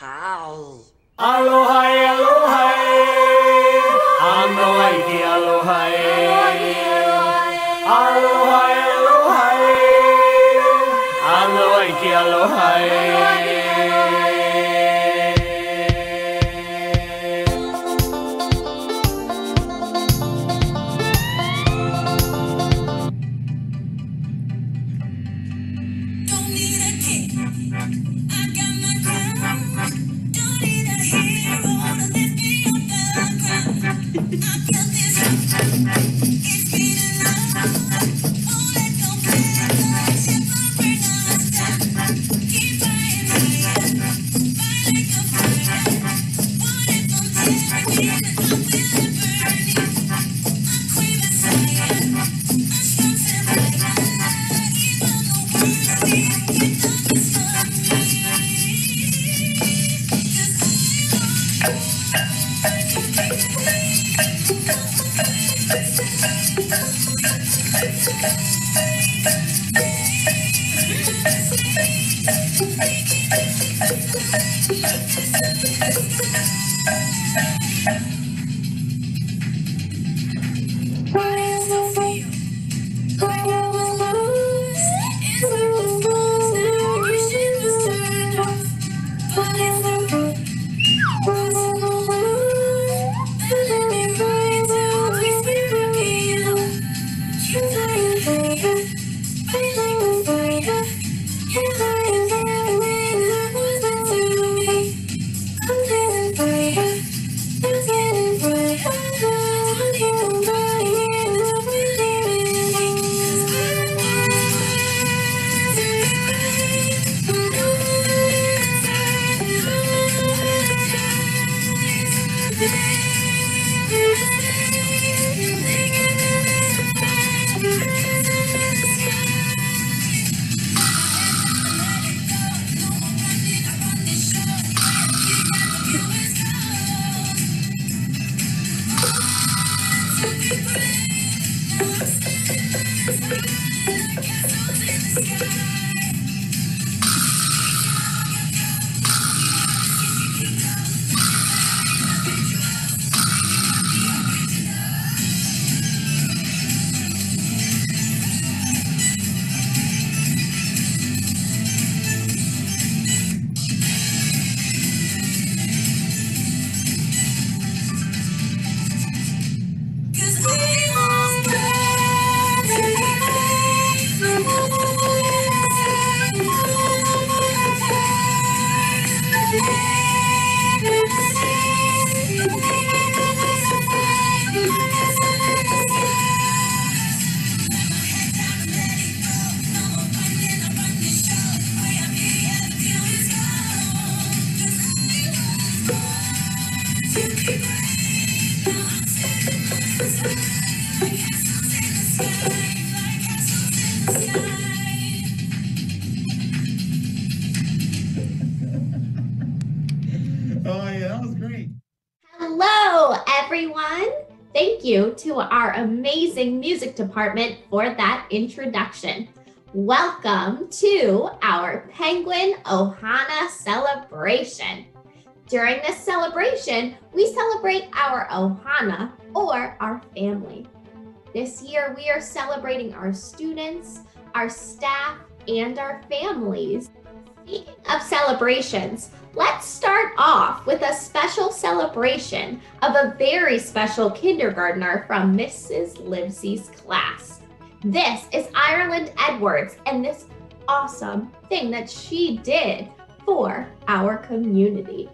Hi. Aloha, aloha, ano aiki aloha, aloha, aloha, ano aiki aloha. Hello, everyone. Thank you to our amazing music department for that introduction. Welcome to our Penguin Ohana celebration. During this celebration, we celebrate our Ohana, or our family. This year, we are celebrating our students, our staff, and our families. Speaking of celebrations, let's start off with a special celebration of a very special kindergartner from Mrs. Livesey's class. This is Ireland Edwards and this awesome thing that she did for our community.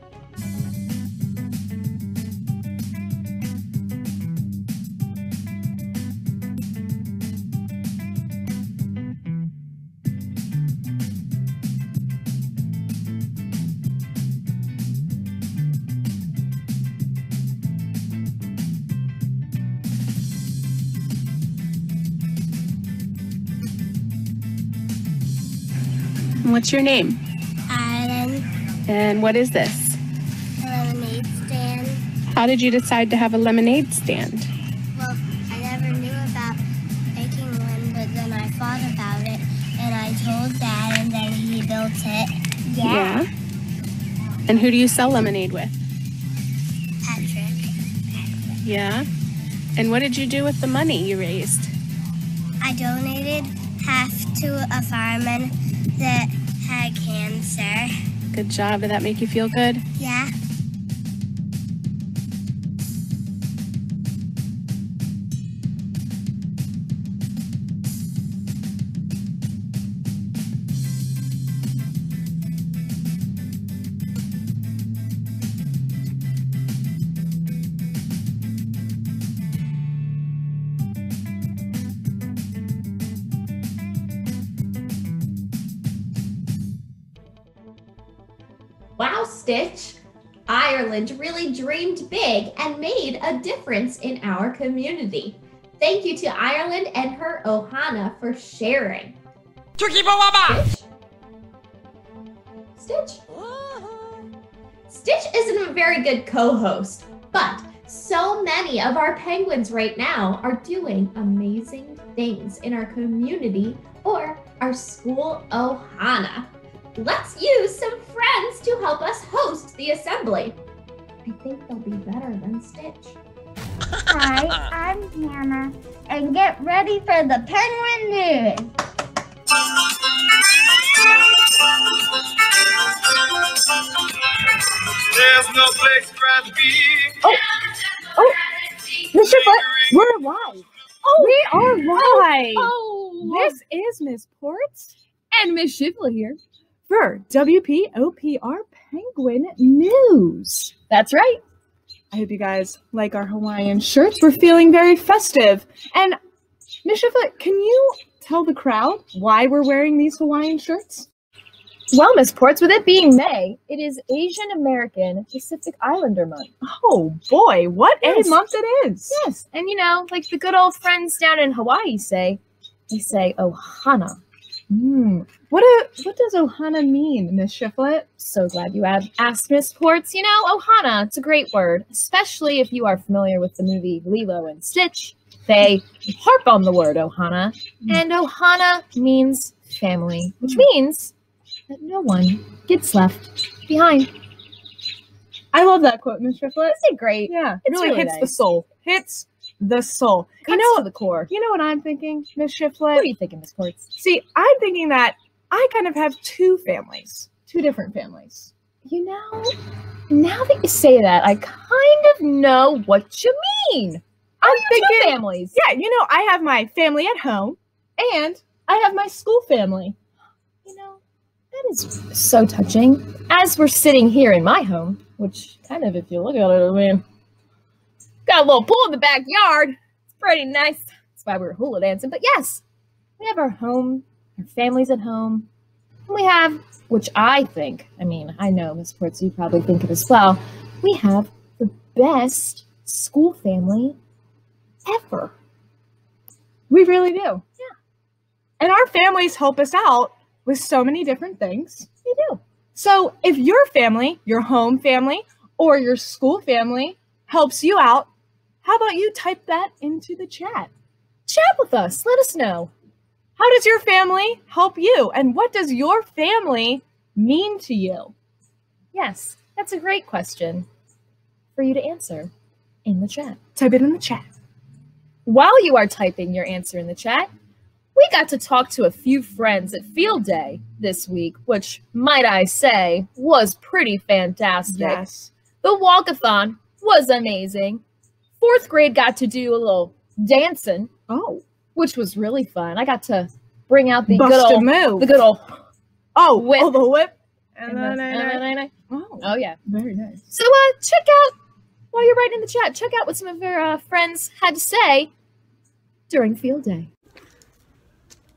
What's your name? Island. And what is this? A lemonade stand. How did you decide to have a lemonade stand? Well, I never knew about making one, but then I thought about it, and I told Dad, and then he built it. Yeah. And who do you sell lemonade with? Patrick. Yeah? And what did you do with the money you raised? I donated half to a fireman that had cancer. Good job. Did that make you feel good? Yeah. Wow, Stitch! Ireland really dreamed big and made a difference in our community. Thank you to Ireland and her Ohana for sharing. Stitch? Stitch? Stitch isn't a very good co-host, but so many of our penguins right now are doing amazing things in our community or our school Ohana. Let's use some friends to help us host the assembly. I think they'll be better than Stitch. Hi, I'm Hannah, and get ready for the Penguin News. There's no place I'd be. Oh, Mr. Foot, we're live. Oh, we are live. Oh, This is Miss Ports and Miss Shivla here for WPOPR Penguin News. That's right. I hope you guys like our Hawaiian shirts. We're feeling very festive. And Miss Shivla, can you tell the crowd why we're wearing these Hawaiian shirts? well, Miss Ports, with it being May, it is Asian American Pacific Islander Month. Oh boy, what Yes. a month it is. Yes, and you know, like the good old friends down in Hawaii say, they say Ohana. What does Ohana mean, Miss Shiflet? So glad you asked, Miss Ports. You know, Ohana, it's a great word, especially if you are familiar with the movie Lilo and Stitch. They harp on the word Ohana, and Ohana means family, which means that no one gets left behind. I love that quote, Miss Shiflet. Isn't it great? Yeah, it It's really really hits the nice. soul. Hits the soul. Cuts to the core. You know what I'm thinking, Miss Shiflet? What are you thinking, Miss Ports? See, I'm thinking that I kind of have two families, two different families. You know, now that you say that, I kind of know what you mean. I'm Two thinking, families. yeah, you know, I have my family at home, and I have my school family. You know, that is so touching. As we're sitting here in my home, which kind of, if you look at it, I mean, got a little pool in the backyard. It's pretty nice. That's why we were hula dancing. But yes, we have our home, our families at home. And we have, which I think, I mean, I know, Miss Ports, you probably think it as well, we have the best school family ever. We really do. Yeah. And our families help us out with so many different things. We do. So if your family, your home family, or your school family helps you out, how about you type that into the chat? Chat with us. Let us know. How does your family help you? And what does your family mean to you? Yes, that's a great question for you to answer in the chat. Type it in the chat. While you are typing your answer in the chat, we got to talk to a few friends at Field Day this week, which, might I say, was pretty fantastic. Yes. The walkathon was amazing. 4th grade got to do a little dancing, Oh. which was really fun. I got to bring out the Bust good a old, move. the good old Oh, whip. Oh, the whip. and the- Oh, Oh yeah. very nice. So check out, while you're writing in the chat, check out what some of your friends had to say during Field Day.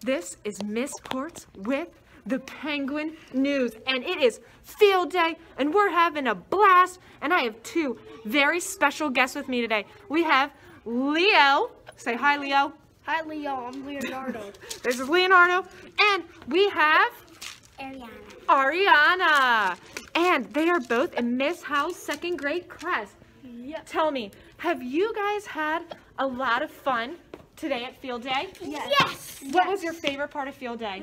This is Miss Ports with the Penguin News, and it is Field Day, and we're having a blast, and I have two very special guests with me today. We have Leo. Say hi, Leo. Hi, Leo. I'm Leonardo. This is Leonardo, and we have Ariana. And they are both in Miss Howe's 2nd grade class. Tell me, have you guys had a lot of fun today at Field Day? Yes. What was your favorite part of Field Day?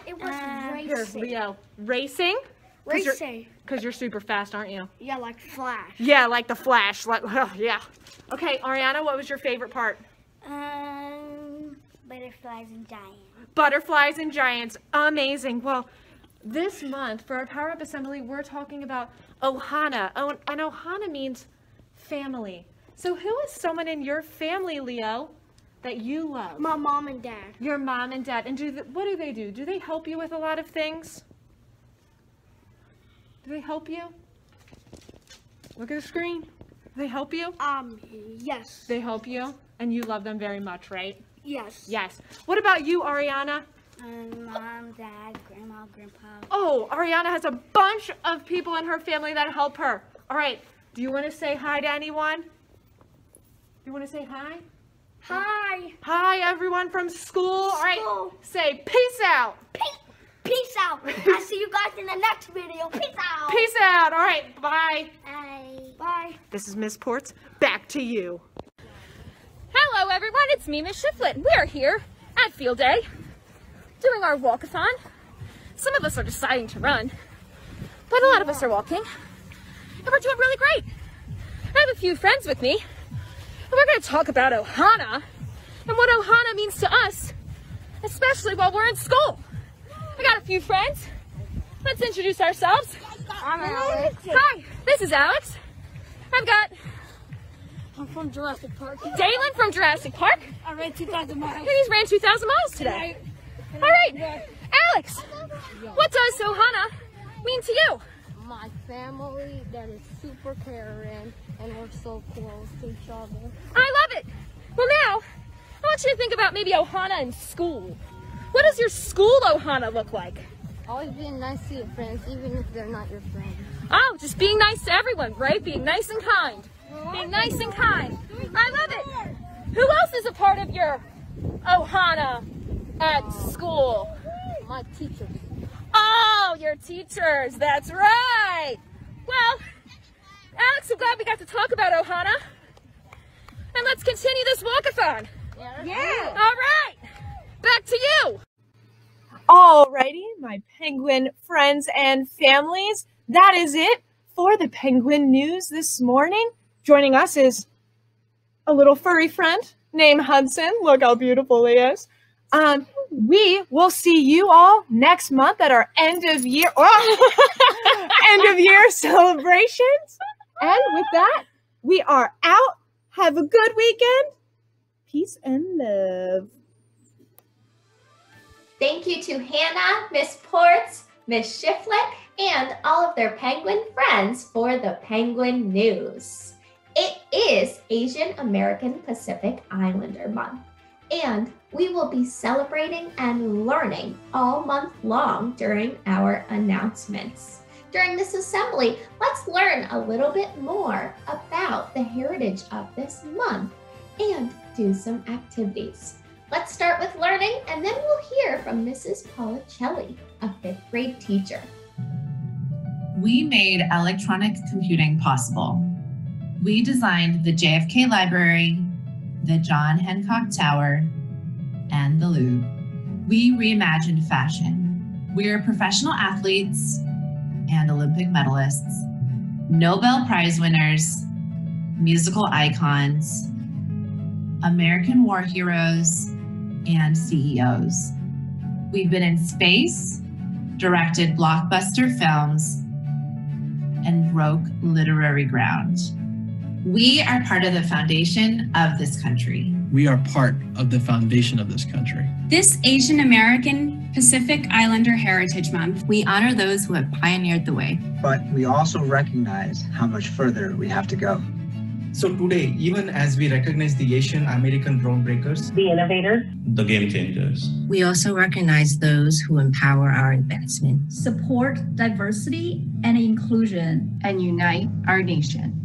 It was Here, Leo. Racing? Because you're super fast, aren't you? Yeah, like Flash. Yeah, like the Flash. Like, yeah. Okay, Ariana, what was your favorite part? Butterflies and giants. Butterflies and giants. Amazing. Well, this month for our Power Up Assembly, we're talking about Ohana. Oh, and Ohana means family. So who is someone in your family, Leo, that you love? My mom and dad. Your mom and dad. And what do they do? Do they help you with a lot of things? Do they help you? Look at the screen. Do they help you? Yes. They help you? And you love them very much, right? Yes. Yes. What about you, Ariana? Mom, dad, grandma, grandpa. Oh, Ariana has a bunch of people in her family that help her. All right. Do you want to say hi to anyone? You want to say hi? Hi. Hi, everyone from school. All right. Say peace out. Peace out. I'll see you guys in the next video. Peace out. Peace out. All right. Bye. Bye. Bye. This is Miss Ports. Back to you. Hello everyone, it's me, Miss Shiflett. We're here at Field Day doing our walkathon. Some of us are deciding to run, but a lot of us are walking, and we're doing really great. I have a few friends with me, and we're going to talk about Ohana and what Ohana means to us, especially while we're in school. I got a few friends. Let's introduce ourselves. I'm Alex. Hi, this is Alex. I'm from Jurassic Park. Dalen from Jurassic Park. I ran 2,000 miles. And he's ran 2,000 miles today. All right, Alex, what does Ohana mean to you? My family that is super caring and we're so close to each other. I love it. Well, now, I want you to think about maybe Ohana in school. What does your school Ohana look like? Always being nice to your friends, even if they're not your friends. Oh, just being nice to everyone, right? Being nice and kind. Being nice and kind. I love it. Who else is a part of your Ohana at school? My teachers. Oh, your teachers. That's right. Well, Alex, I'm glad we got to talk about Ohana. And let's continue this walkathon. Yeah. All right. Back to you. Alrighty, my penguin friends and families, that is it for the Penguin News this morning. Joining us is a little furry friend named Hudson. Look how beautiful he is. We will see you all next month at our end of year celebrations. And with that, we are out. Have a good weekend. Peace and love. Thank you to Hannah, Miss Ports, Miss Shiflett, and all of their penguin friends for the Penguin News. It is Asian American Pacific Islander Month, and we will be celebrating and learning all month long during our announcements. During this assembly, let's learn a little bit more about the heritage of this month and do some activities. Let's start with learning, and then we'll hear from Mrs. Policelli, a 5th grade teacher. We made electronic computing possible. We designed the JFK Library, the John Hancock Tower, and the Louvre. We reimagined fashion. We're professional athletes and Olympic medalists, Nobel Prize winners, musical icons, American war heroes, and CEOs. We've been in space, directed blockbuster films, and broke literary ground. We are part of the foundation of this country. We are part of the foundation of this country. This Asian American Pacific Islander Heritage Month, we honor those who have pioneered the way. But we also recognize how much further we have to go. So today, even as we recognize the Asian American groundbreakers, the innovators, the game changers, we also recognize those who empower our advancement, support diversity and inclusion, and unite our nation.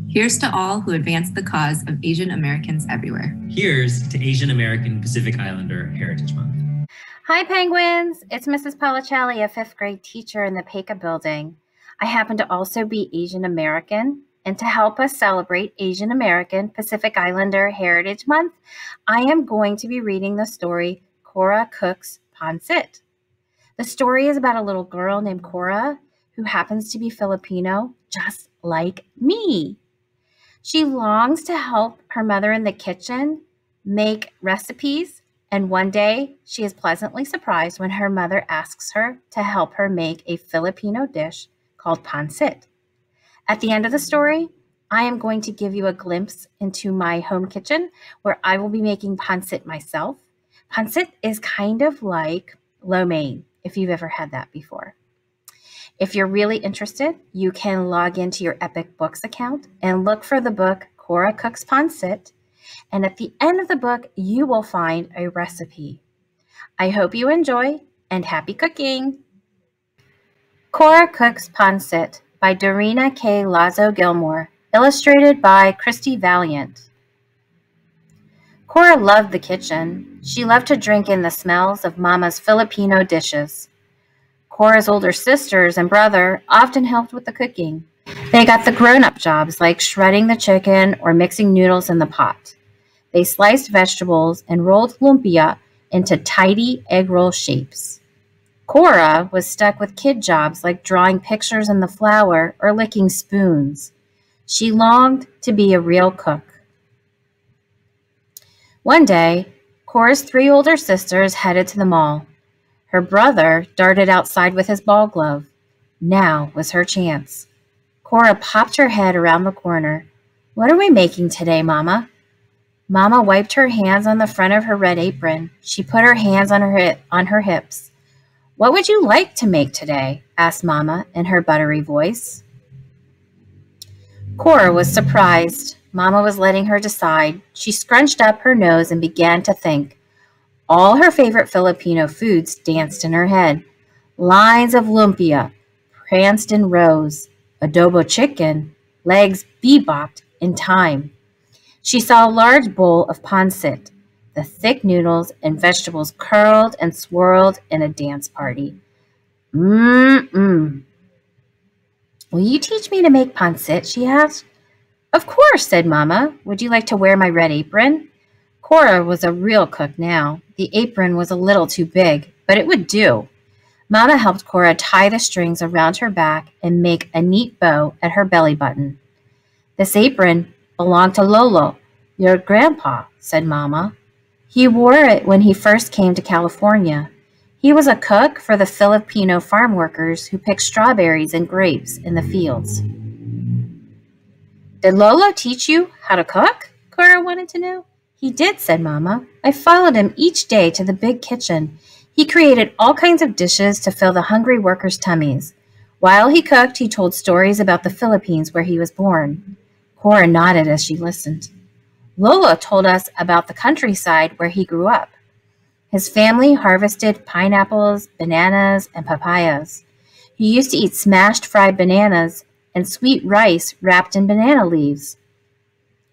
Here's to all who advance the cause of Asian Americans everywhere. Here's to Asian American Pacific Islander Heritage Month. Hi, Penguins. It's Mrs. Policelli, a 5th grade teacher in the PECA building. I happen to also be Asian American, and to help us celebrate Asian American Pacific Islander Heritage Month, I am going to be reading the story Cora Cook's Pancit. The story is about a little girl named Cora who happens to be Filipino, just like me. She longs to help her mother in the kitchen make recipes, and one day she is pleasantly surprised when her mother asks her to help her make a Filipino dish called pancit. At the end of the story, I am going to give you a glimpse into my home kitchen where I will be making pancit myself. Pancit is kind of like lo mein, if you've ever had that before. If you're really interested, you can log into your Epic Books account and look for the book Cora Cooks Pancit, and at the end of the book, you will find a recipe. I hope you enjoy, and happy cooking! Cora Cooks Pancit by Dorina K. Lazo Gilmore, illustrated by Christy Valiant. Cora loved the kitchen. She loved to drink in the smells of Mama's Filipino dishes. Cora's older sisters and brother often helped with the cooking. They got the grown-up jobs like shredding the chicken or mixing noodles in the pot. They sliced vegetables and rolled lumpia into tidy egg roll shapes. Cora was stuck with kid jobs like drawing pictures in the flour or licking spoons. She longed to be a real cook. One day, Cora's 3 older sisters headed to the mall. Her brother darted outside with his ball glove. Now was her chance. Cora popped her head around the corner. "What are we making today, Mama?" Mama wiped her hands on the front of her red apron. She put her hands on her hips. "What would you like to make today?" asked Mama in her buttery voice. Cora was surprised. Mama was letting her decide. She scrunched up her nose and began to think. All her favorite Filipino foods danced in her head. Lines of lumpia pranced in rows. Adobo chicken, legs bebopped in time. She saw a large bowl of pancit. The thick noodles and vegetables curled and swirled in a dance party. Mmm. "Will you teach me to make pancit?" she asked. "Of course," said Mama. "Would you like to wear my red apron?" Cora was a real cook now. The apron was a little too big, but it would do. Mama helped Cora tie the strings around her back and make a neat bow at her belly button. "This apron belonged to Lolo, your grandpa," said Mama. "He wore it when he first came to California. He was a cook for the Filipino farm workers who picked strawberries and grapes in the fields." "Did Lolo teach you how to cook?" Cora wanted to know. "He did," said Mama. "I followed him each day to the big kitchen. He created all kinds of dishes to fill the hungry workers' tummies. While he cooked, he told stories about the Philippines where he was born." Cora nodded as she listened. "Lolo told us about the countryside where he grew up. His family harvested pineapples, bananas, and papayas. He used to eat smashed fried bananas and sweet rice wrapped in banana leaves."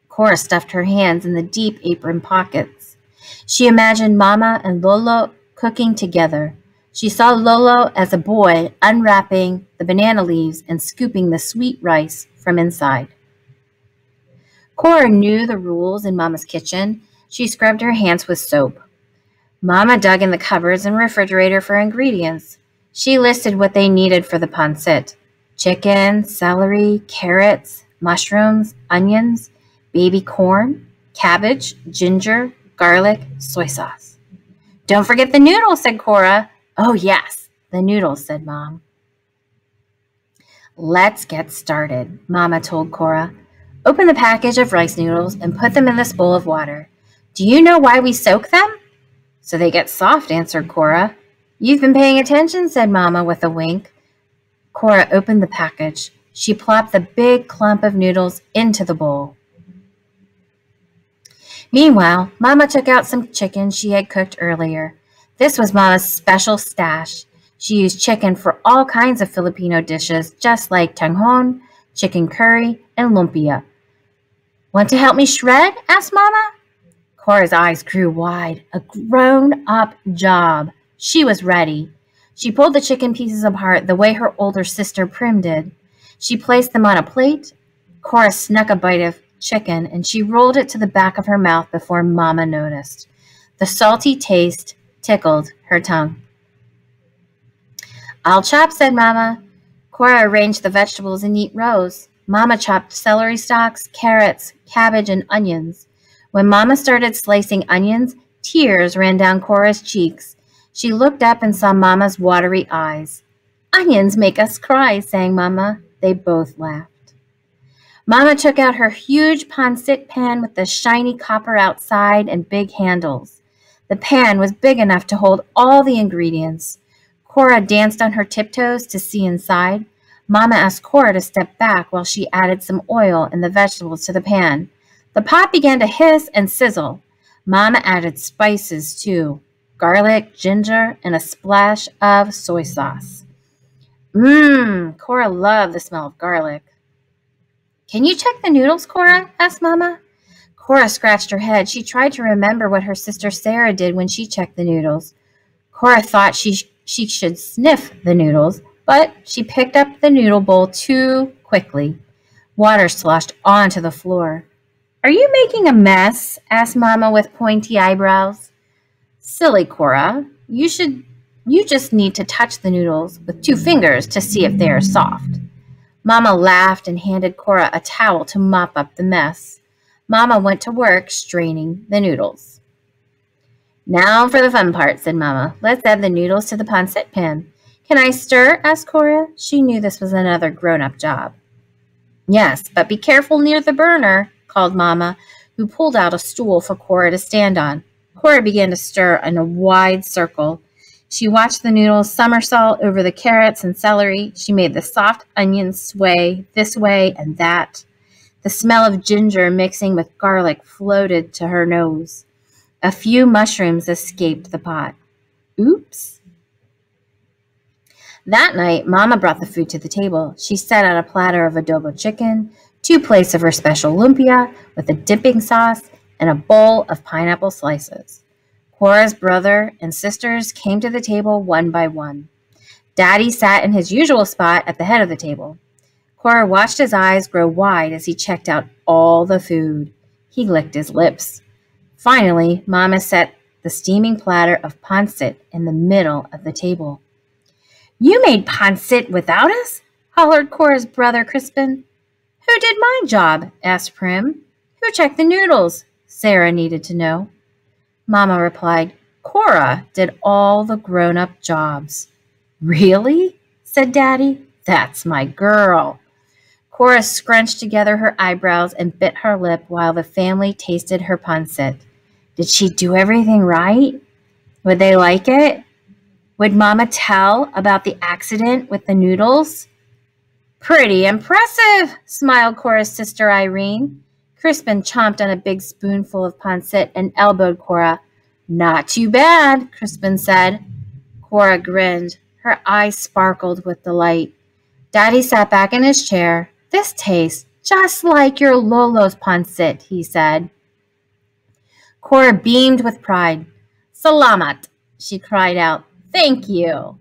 Cora stuffed her hands in the deep apron pockets. She imagined Mama and Lolo cooking together. She saw Lolo as a boy unwrapping the banana leaves and scooping the sweet rice from inside. Cora knew the rules in Mama's kitchen. She scrubbed her hands with soap. Mama dug in the cupboards and refrigerator for ingredients. She listed what they needed for the pancit: chicken, celery, carrots, mushrooms, onions, baby corn, cabbage, ginger, garlic, soy sauce. "Don't forget the noodles," said Cora. "Oh, yes, the noodles," said Mom. "Let's get started," Mama told Cora. "Open the package of rice noodles and put them in this bowl of water. Do you know why we soak them?" "So they get soft," answered Cora. "You've been paying attention," said Mama with a wink. Cora opened the package. She plopped the big clump of noodles into the bowl. Meanwhile, Mama took out some chicken she had cooked earlier. This was Mama's special stash. She used chicken for all kinds of Filipino dishes, just like tanghon, chicken curry, and lumpia. "Want to help me shred?" asked Mama. Cora's eyes grew wide. A grown-up job. She was ready. She pulled the chicken pieces apart the way her older sister Prim did. She placed them on a plate. Cora snuck a bite of chicken, and she rolled it to the back of her mouth before Mama noticed. The salty taste tickled her tongue. "I'll chop," said Mama. Cora arranged the vegetables in neat rows. Mama chopped celery stalks, carrots, cabbage, and onions. When Mama started slicing onions, tears ran down Cora's cheeks. She looked up and saw Mama's watery eyes. "Onions make us cry," sang Mama. They both laughed. Mama took out her huge pancit pan with the shiny copper outside and big handles. The pan was big enough to hold all the ingredients. Cora danced on her tiptoes to see inside. Mama asked Cora to step back while she added some oil and the vegetables to the pan. The pot began to hiss and sizzle. Mama added spices too: garlic, ginger, and a splash of soy sauce. Cora loved the smell of garlic. "Can you check the noodles, Cora?" asked Mama. Cora scratched her head. She tried to remember what her sister Sarah did when she checked the noodles. Cora thought she should sniff the noodles, but she picked up the noodle bowl too quickly. Water sloshed onto the floor. "Are you making a mess?" asked Mama with pointy eyebrows. "Silly Cora, you just need to touch the noodles with 2 fingers to see if they are soft." Mama laughed and handed Cora a towel to mop up the mess. Mama went to work straining the noodles. "Now for the fun part," said Mama. "Let's add the noodles to the pancit pan." "Can I stir?" asked Cora. She knew this was another grown-up job. "Yes, but be careful near the burner," called Mama, who pulled out a stool for Cora to stand on. Cora began to stir in a wide circle. She watched the noodles somersault over the carrots and celery. She made the soft onions sway this way and that. The smell of ginger mixing with garlic floated to her nose. A few mushrooms escaped the pot. Oops. That night, Mama brought the food to the table. She set out a platter of adobo chicken, 2 plates of her special lumpia with a dipping sauce, and a bowl of pineapple slices. Cora's brother and sisters came to the table one by one. Daddy sat in his usual spot at the head of the table. Cora watched his eyes grow wide as he checked out all the food. He licked his lips. Finally, Mama set the steaming platter of pancit in the middle of the table. "You made pancit without us?" hollered Cora's brother Crispin. "Who did my job?" asked Prim. "Who checked the noodles?" Sarah needed to know. Mama replied, "Cora did all the grown-up jobs." "Really?" said Daddy. "That's my girl." Cora scrunched together her eyebrows and bit her lip while the family tasted her pancit. Did she do everything right? Would they like it? Would Mama tell about the accident with the noodles? "Pretty impressive," smiled Cora's sister Irene. Crispin chomped on a big spoonful of pancit and elbowed Cora. "Not too bad," Crispin said. Cora grinned. Her eyes sparkled with delight. Daddy sat back in his chair. "This tastes just like your Lolo's pancit," he said. Cora beamed with pride. "Salamat," she cried out. "Thank you."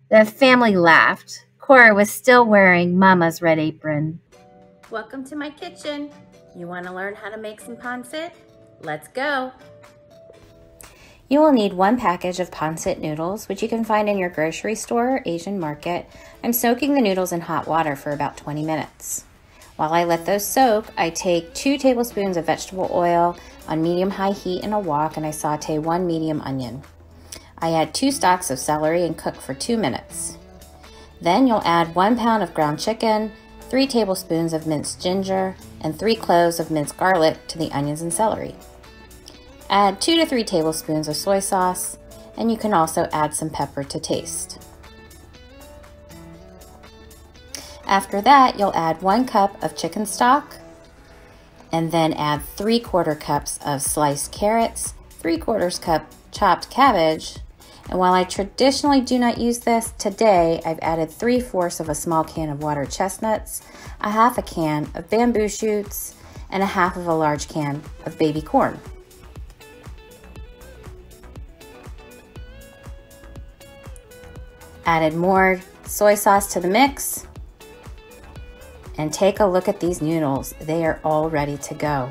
The family laughed. Cora was still wearing Mama's red apron. Welcome to my kitchen. You want to learn how to make some pancit? Let's go. You will need 1 package of pancit noodles, which you can find in your grocery store or Asian market. I'm soaking the noodles in hot water for about 20 minutes. While I let those soak, I take 2 tablespoons of vegetable oil on medium-high heat in a wok, and I saute 1 medium onion. I add 2 stalks of celery and cook for 2 minutes. Then you'll add 1 pound of ground chicken, 3 tablespoons of minced ginger, and 3 cloves of minced garlic to the onions and celery. Add 2 to 3 tablespoons of soy sauce, and you can also add some pepper to taste. After that, you'll add 1 cup of chicken stock, and then add 3/4 cups of sliced carrots, 3/4 cup chopped cabbage, and while I traditionally do not use this, today I've added 3/4 of a small can of water chestnuts, a half a can of bamboo shoots, and a half of a large can of baby corn. Added more soy sauce to the mix, and take a look at these noodles. They are all ready to go.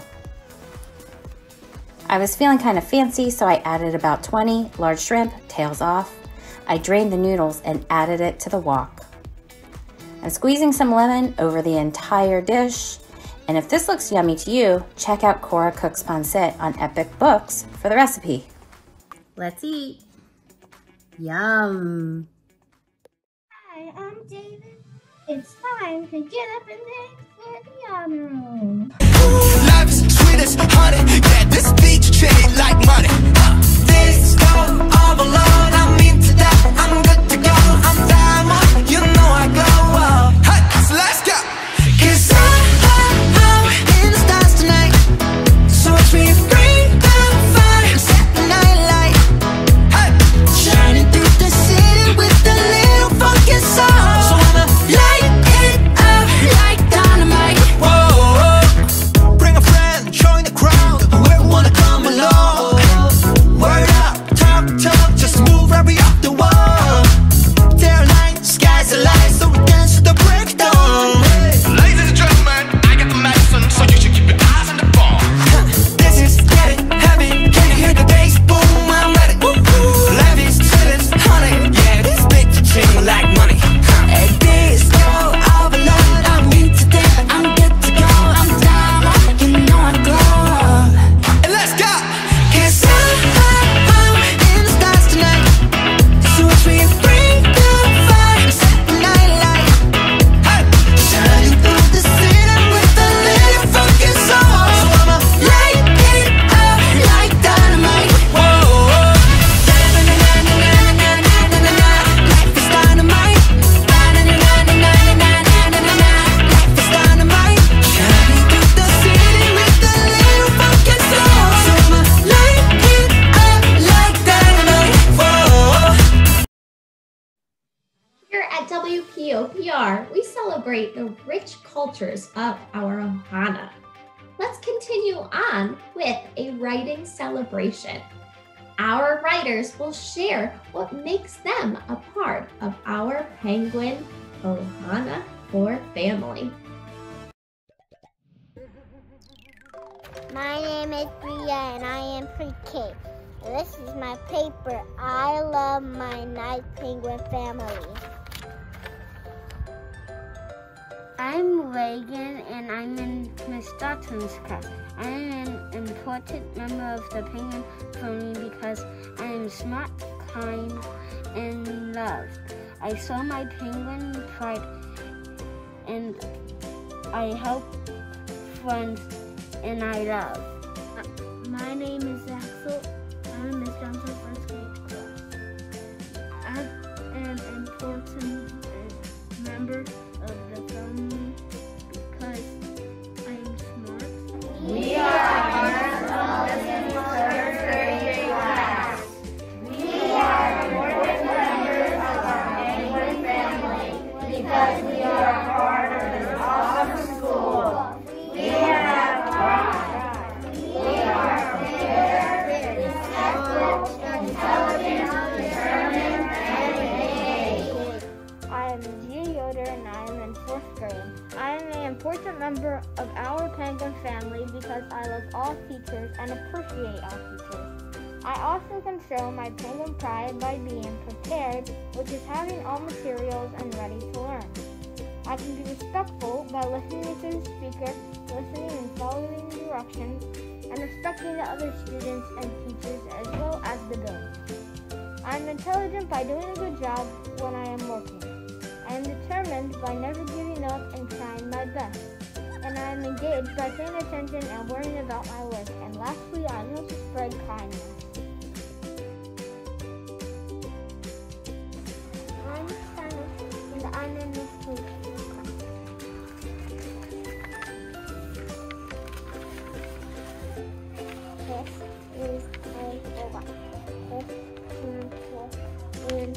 I was feeling kind of fancy, so I added about 20 large shrimp, tails off. I drained the noodles and added it to the wok. I'm squeezing some lemon over the entire dish. And if this looks yummy to you, check out Cora Cooks Pancit on Epic Books for the recipe. Let's eat. Yum. Hi, I'm David. It's time to get up and dance for the honor roll. Life is sweet as honey. Yeah, this beat treated like money. This go all alone. I'm into that. I'm good to go. I'm diamond. You know I glow. Hey, so let's go. 'Cause I'm in the stars tonight. So watch me bring the fire, set the night light. Hey, shining through the city with a little funky soul. So I'ma light it up like dynamite. Whoa, bring a friend, join the crowd. Whoever wanna come along. Word up, talk, just move right off the wall. They're aligned, skies alight, so we dance to the breakdown. Ladies and gentlemen, I got the medicine, so you should keep your eyes on the ball. This is getting heavy, can you hear the bass? Boom, I'm ready. Life is sweet as honey, yeah, this big ching like money. And this go all alone, I'm into that, I'm good to go, I'm down, you know I glow. And let's go, 'cause I'm in the stars tonight. So watch me bring the fire, set the night light. Hey, shining through the city with a little funky soul. So I'ma light it up like dynamite. Whoa, life is dynamite. Life is dynamite. Shining through the city with a little funky soul. So I'ma light it up like dynamite. Whoa. Here at WPOPR, we celebrate the rich cultures of our Ohana. Let's continue on with a writing celebration. Our writers will share what makes them a part of our Penguin Ohana for family. My name is Bria and I am pre-K. This is my paper. I love my nice penguin family. I'm Reagan and I'm in Miss Dotson's class. I am an important member of the penguin family because I am smart, kind, and loved. I show my penguin pride and I help friends and I love. My name is Axel. I'm in Miss Johnson's first grade class. I am an important member of the family because I am smart. We are members of the first grade class. We are important members of our penguin family because we are a part of this awesome school. We have pride. We are fair, respectful, intelligent, determined, and engaged. I am Gia Yoder and I am in 4th grade. I am an important member of our penguin family because I love all teachers and appreciate all teachers. I also can show my penguin pride by being prepared, which is having all materials and ready to learn. I can be respectful by listening to the speaker, listening and following directions, and respecting the other students and teachers as well as the building. I'm intelligent by doing a good job when I am working. I am determined by never giving up and trying my best. And I am engaged by paying attention and worrying about my work. And lastly, I know to spread kindness. I'm Sunny, and I'm in this week. This is a robot. This is in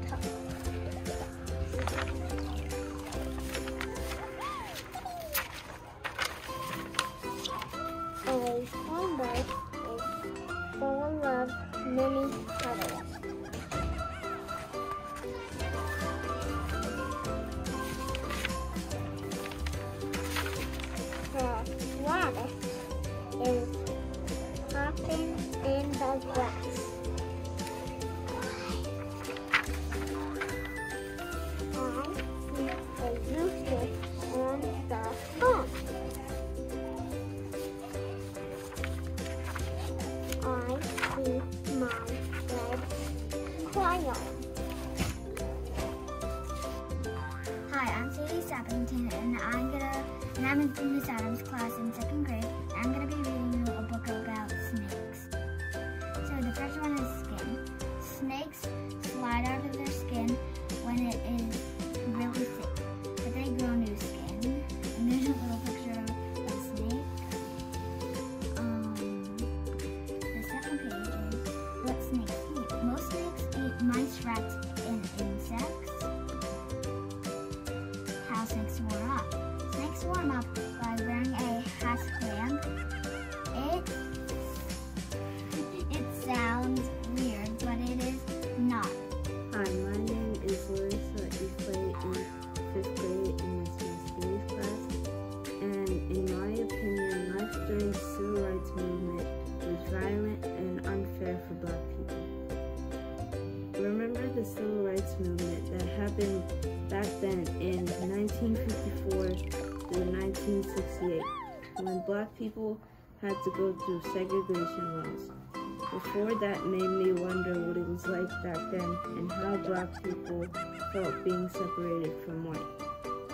top. A songbird is full of many colors. I'm in Miss Adams' class in 2nd grade, and I'm going to be reading you a book about snakes. So the first one is skin. Snakes slide out of their skin when it is really thick, but they grow new skin. And there's a little picture of a snake. The second page is what snakes eat. Most snakes eat mice, rats, and insects. How snakes warm up. Snakes warm up by wearing a hat clamp. It sounds weird, but it is not. Hi, my name is Larissa Iflay in 5th grade in Miss Mascari's class. And in my opinion, life during the Civil Rights Movement was violent and unfair for Black people. Remember the Civil Rights Movement that happened back then in 1954 through 1968, when Black people had to go through segregation laws. Before that made me wonder what it was like back then and how Black people felt being separated from white.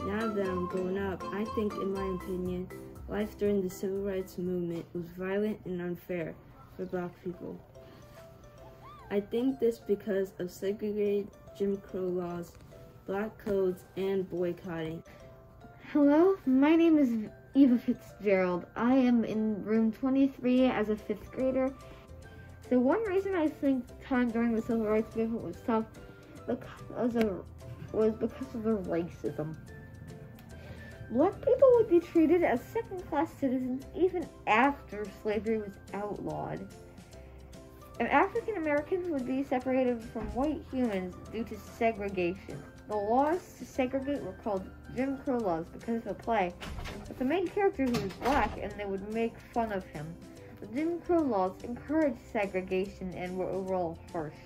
Now that I'm grown up, I think, in my opinion, life during the Civil Rights Movement was violent and unfair for Black people. I think this because of segregated Jim Crow laws, Black codes, and boycotting. Hello, my name is Eva Fitzgerald. I am in room 23 as a 5th grader. So one reason I think time during the Civil Rights Movement was tough was because of the racism. Black people would be treated as second-class citizens even after slavery was outlawed. And African Americans would be separated from white humans due to segregation. The laws to segregate were called Jim Crow laws because of a play with the main character who was black, and they would make fun of him. The Jim Crow laws encouraged segregation and were overall harsh.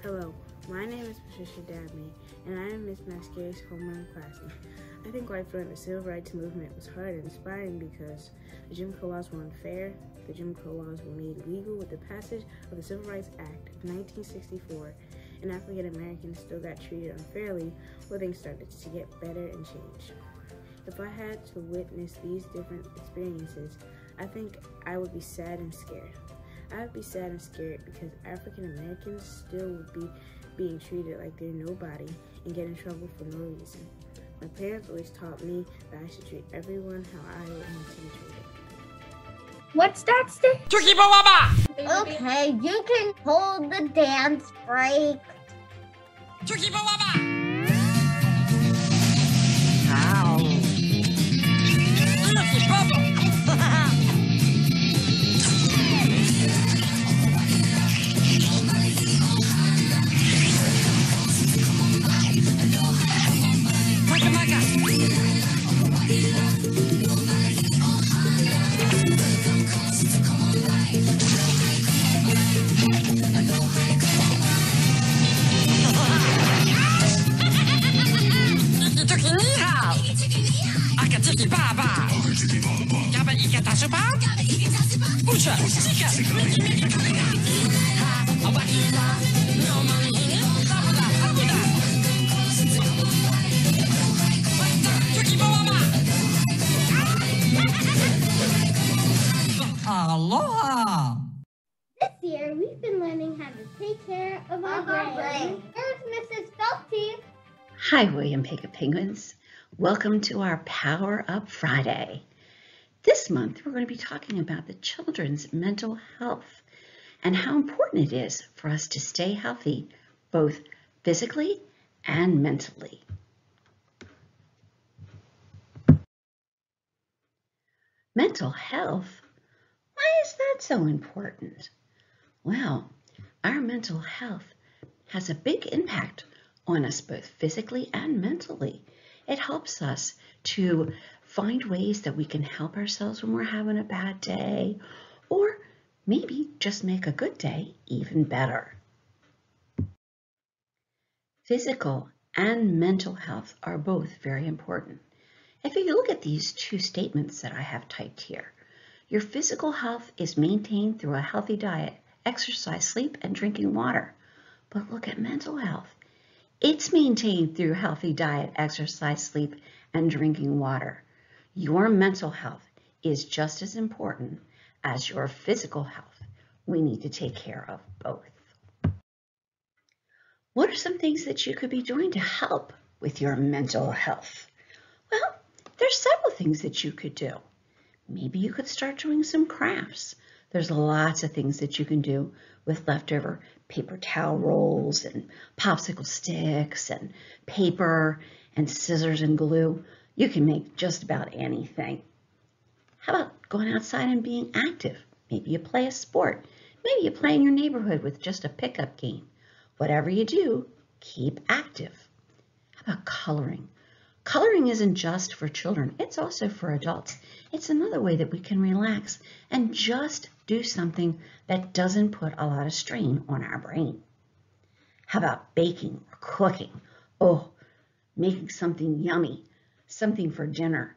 Hello, my name is Patricia Dabney, and I am Miss Mascari's homeroom classmate. I think life during the Civil Rights Movement was hard and inspiring because the Jim Crow laws were unfair. The Jim Crow laws were made legal with the passage of the Civil Rights Act of 1964, and African Americans still got treated unfairly, where things started to get better and change. If I had to witness these different experiences, I think I would be sad and scared. I would be sad and scared because African Americans still would be being treated like they're nobody and get in trouble for no reason. My parents always taught me that I should treat everyone how I would want to be treated. What's that stick? Okay, you can hold the dance break. Ow. Aloha! This year, we've been learning how to take care of our brain. Here's Mrs. Felty. Hi, William Pega Penguins. Welcome to our Power Up Friday. This month, we're going to be talking about the children's mental health and how important it is for us to stay healthy, both physically and mentally. Mental health? Why is that so important? Well, our mental health has a big impact on us both physically and mentally. It helps us to find ways that we can help ourselves when we're having a bad day, or maybe just make a good day even better. Physical and mental health are both very important. If you look at these two statements that I have typed here, your physical health is maintained through a healthy diet, exercise, sleep, and drinking water. But look at mental health. It's maintained through healthy diet, exercise, sleep, and drinking water. Your mental health is just as important as your physical health. We need to take care of both. What are some things that you could be doing to help with your mental health? Well, there's several things that you could do. Maybe you could start doing some crafts. There's lots of things that you can do with leftover paper towel rolls and popsicle sticks and paper and scissors and glue. You can make just about anything. How about going outside and being active? Maybe you play a sport. Maybe you play in your neighborhood with just a pickup game. Whatever you do, keep active. How about coloring? Coloring isn't just for children, it's also for adults. It's another way that we can relax and just do something that doesn't put a lot of strain on our brain. How about baking or cooking? Oh, making something yummy, something for dinner.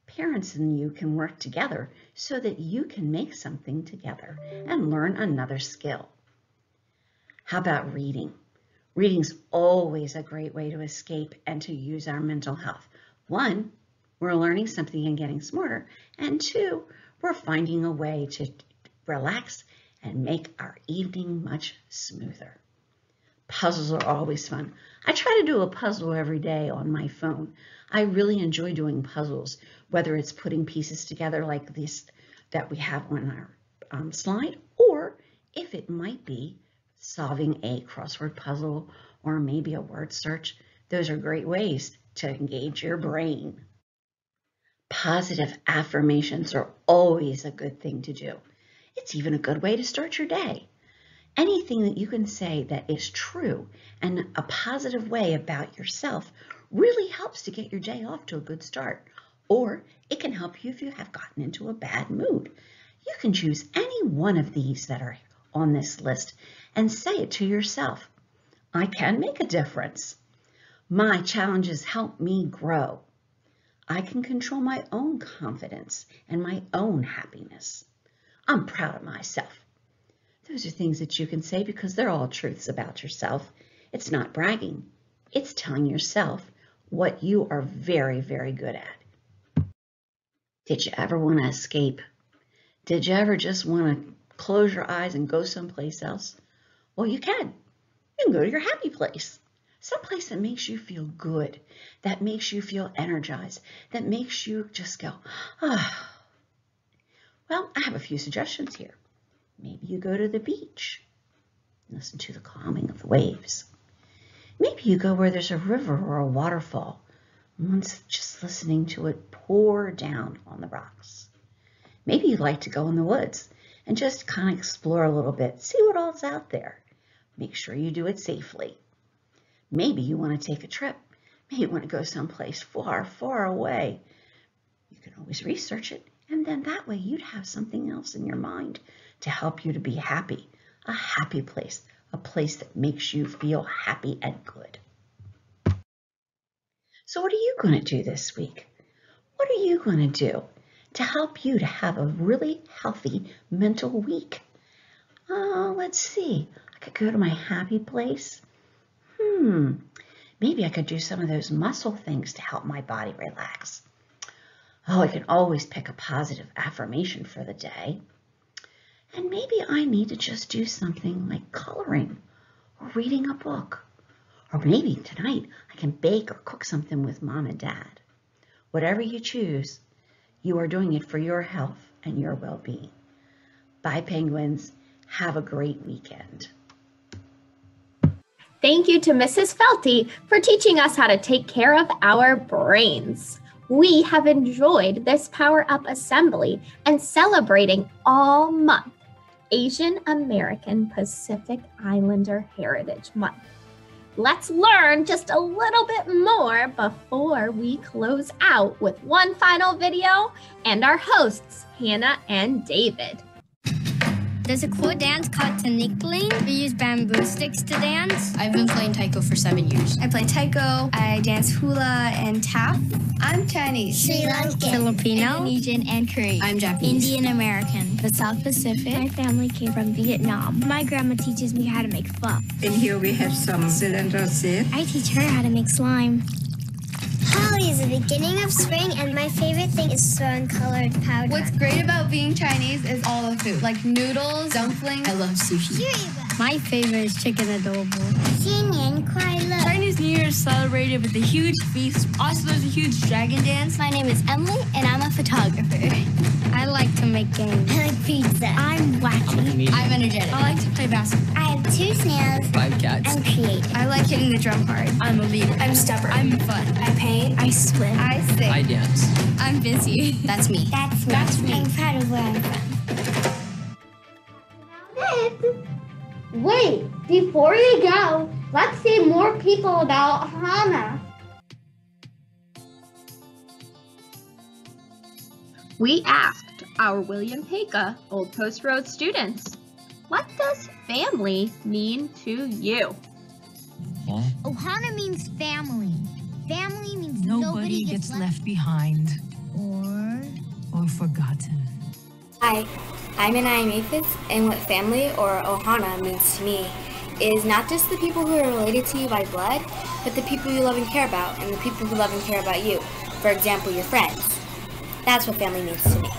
Parents and you can work together so that you can make something together and learn another skill. How about reading? Reading's always a great way to escape and to use our mental health. One, we're learning something and getting smarter. And two, we're finding a way to relax and make our evening much smoother. Puzzles are always fun. I try to do a puzzle every day on my phone. I really enjoy doing puzzles, whether it's putting pieces together like this that we have on our slide, or if it might be solving a crossword puzzle or maybe a word search. Those are great ways to engage your brain. Positive affirmations are always a good thing to do. It's even a good way to start your day. Anything that you can say that is true and a positive way about yourself really helps to get your day off to a good start. Or it can help you if you have gotten into a bad mood. You can choose any one of these that are on this list and say it to yourself. I can make a difference. My challenges help me grow. I can control my own confidence and my own happiness. I'm proud of myself. Those are things that you can say because they're all truths about yourself. It's not bragging. It's telling yourself what you are very, very good at. Did you ever want to escape? Did you ever just want to close your eyes and go someplace else? Well, you can. You can go to your happy place. Someplace that makes you feel good, that makes you feel energized, that makes you just go, ah. Well, I have a few suggestions here. Maybe you go to the beach, listen to the calming of the waves. Maybe you go where there's a river or a waterfall, and just listening to it pour down on the rocks. Maybe you like to go in the woods and just kind of explore a little bit, see what all's out there. Make sure you do it safely. Maybe you want to take a trip. Maybe you want to go someplace far, far away. You can always research it, and then that way you'd have something else in your mind to help you to be happy. A happy place, a place that makes you feel happy and good. So what are you going to do this week? What are you going to do to help you to have a really healthy mental week? Let's see. I could go to my happy place. Maybe I could do some of those muscle things to help my body relax. Oh, I can always pick a positive affirmation for the day. And maybe I need to just do something like coloring or reading a book. Or maybe tonight I can bake or cook something with Mom and Dad. Whatever you choose, you are doing it for your health and your well-being. Bye, penguins. Have a great weekend. Thank you to Mrs. Felty for teaching us how to take care of our brains. We have enjoyed this Power Up Assembly and celebrating all month Asian American Pacific Islander Heritage Month. Let's learn just a little bit more before we close out with one final video and our hosts, Hannah and David. There's a cool dance called tinikling. We use bamboo sticks to dance. I've been playing taiko for 7 years. I play taiko. I dance hula and tap. I'm Chinese, Sri Lankan, Filipino, Indonesian, and Korean. I'm Japanese. Indian American, the South Pacific. My family came from Vietnam. My grandma teaches me how to make pho. In here we have some cylinder seed. I teach her how to make slime. Holly is the beginning of spring, and my favorite thing is sun-colored powder. What's great about being Chinese is all the food, like noodles, dumplings. I love sushi. My favorite is chicken adobo. Chinese New Year is celebrated with a huge feast. Also, there's a huge dragon dance. My name is Emily, and I'm a photographer. I like to make games. I like pizza. I'm wacky. I'm energetic. I like to play basketball. I have 2 snails. 5 cats. I'm creative. I like hitting the drum hard. I'm a leader. I'm stubborn. I'm fun. I paint. I swim. I sing. I dance. I'm busy. That's me. That's me. I'm proud of where I'm from. Wait, before you go, let's see more people about Ohana. We asked our William Peka Old Post Road students, what does family mean to you? Ohana means family. Family means nobody gets left behind or forgotten. Hi, I'm Anaya Mathis, and what family, or Ohana, means to me is not just the people who are related to you by blood, but the people you love and care about, and the people who love and care about you. For example, your friends. That's what family means to me.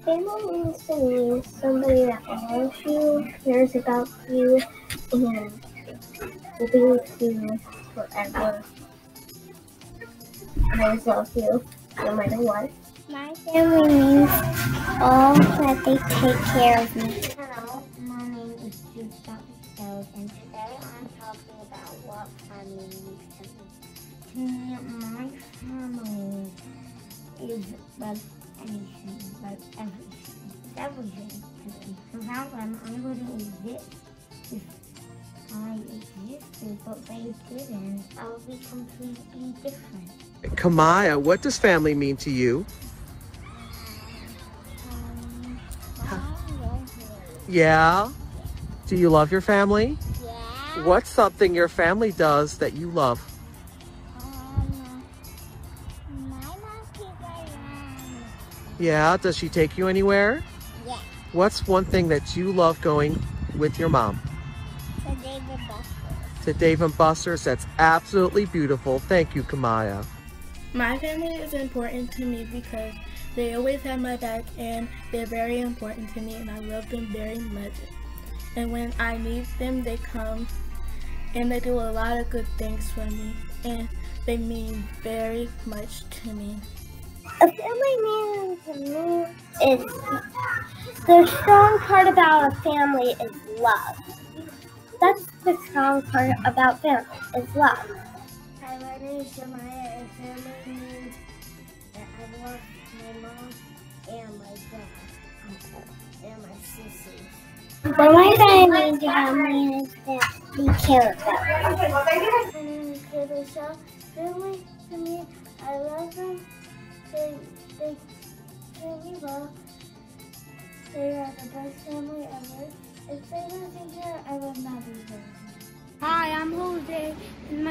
Family means to me somebody that loves you, cares about you, and will be with you forever. I always love you, no matter what. My family means all that they take care of me. Hello, my name is Dr. Stone, and today I'm talking about what family means to me. To me, my family is like anything, like everything to me. Without them, I wouldn't exist. If I existed, but they didn't, I would be completely different. Kamaya, what does family mean to you? Yeah? Do you love your family? Yeah. What's something your family does that you love? My mom keeps around. Yeah? Does she take you anywhere? Yeah. What's one thing that you love going with your mom? To Dave and Buster's. To Dave and Buster's. That's absolutely beautiful. Thank you, Kamaya. My family is important to me because they always have my back and they're very important to me and I love them very much. And when I need them, they come and they do a lot of good things for me and they mean very much to me. A family means to me is the strong part about a family is love. That's the strong part about family is love. Hi, my name is Jemiah, and family means that I love my mom and my dad and my sisters. But my family is that we care about. My name is Kayla Shaw. Family to me, I love them. They treat me well. They are the best family ever. If they wasn't here, I would not be here. Hi, I'm Jose, and I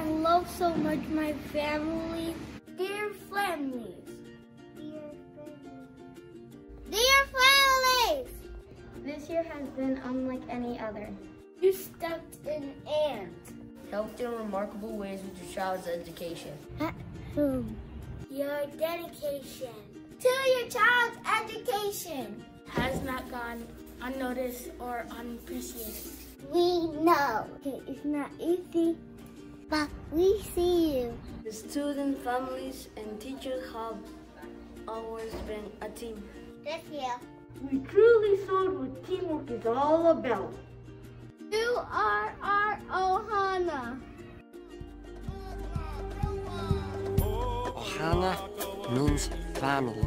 love so much my family. Dear families. Dear families! This year has been unlike any other. You stepped in and helped in remarkable ways with your child's education. At home. Your dedication to your child's education has not gone unnoticed or unappreciated. We know it's not easy, but we see you. The student families and teachers have always been a team. This year, we truly saw what teamwork is all about. You are our Ohana. Ohana means family.